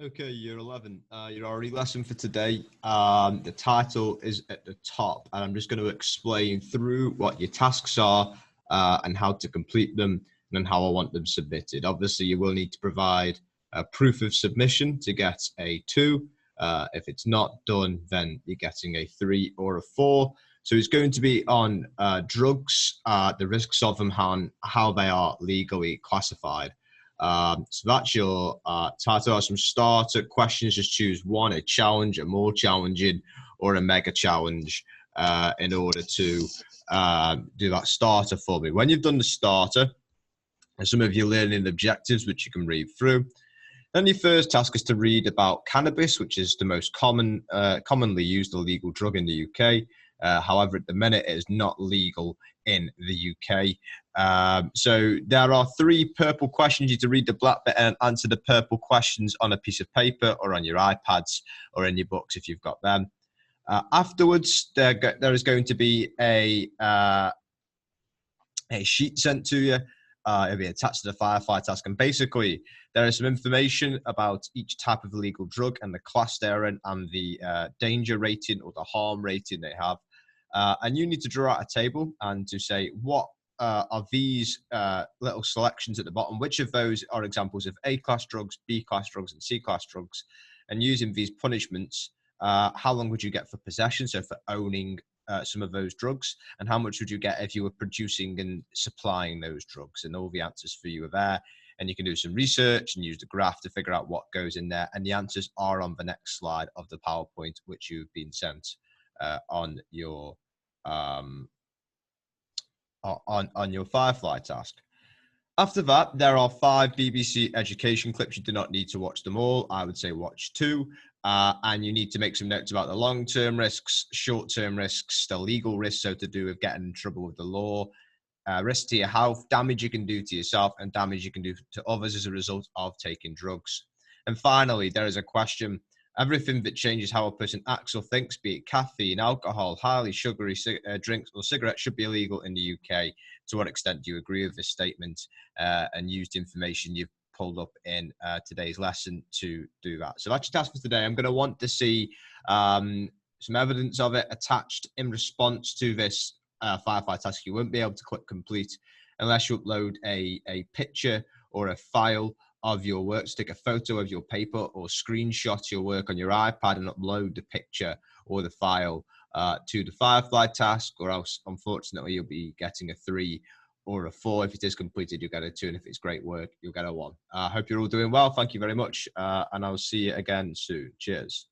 Okay, year 11. Your already lesson for today. The title is at the top, and I'm just going to explain through what your tasks are and how to complete them, and then how I want them submitted. Obviously, you will need to provide a proof of submission to get a 2. If it's not done, then you're getting a 3 or a 4. So it's going to be on drugs, the risks of them, and how they are legally classified. So that's your title. Some starter questions. Just choose one: a challenge, a more challenging, or a mega challenge in order to do that starter for me. When you've done the starter, and some of your learning objectives, which you can read through, then your first task is to read about cannabis, which is the most commonly used illegal drug in the UK. However, at the minute, it is not legal in the UK. So there are 3 purple questions. You need to read the black bit and answer the purple questions on a piece of paper or on your iPads or in your books if you've got them. Afterwards, there is going to be a sheet sent to you. It'll be attached to the firefight task, and basically there is some information about each type of illegal drug and the class they're in and the danger rating or the harm rating they have. And you need to draw out a table and to say what are these little selections at the bottom, which of those are examples of A-class drugs, B-class drugs, and C-class drugs, and using these punishments, how long would you get for possession, so for owning some of those drugs, and how much would you get if you were producing and supplying those drugs? And all the answers for you are there, and you can do some research and use the graph to figure out what goes in there, and the answers are on the next slide of the PowerPoint which you've been sent on your Firefly task. After that, there are 5 BBC education clips. You do not need to watch them all. I would say watch 2. And you need to make some notes about the long-term risks, short-term risks, the legal risks, so to do with getting in trouble with the law, risk to your health, damage you can do to yourself, and damage you can do to others as a result of taking drugs. And finally, there is a question: everything that changes how a person acts or thinks, be it caffeine, alcohol, highly sugary drinks, or cigarettes, should be illegal in the UK. To what extent do you agree with this statement, and use the information you've pulled up in today's lesson to do that? So that's your task for today. I'm going to want to see some evidence of it attached in response to this firefight task. You won't be able to click complete unless you upload a picture or a file of your work. So take a photo of your paper or screenshot your work on your iPad and upload the picture or the file to the Firefly task, or else unfortunately you'll be getting a 3 or a 4. If it is completed, you'll get a 2, and if it's great work, you'll get a 1. I hope you're all doing well. Thank you very much, and I'll see you again soon. Cheers.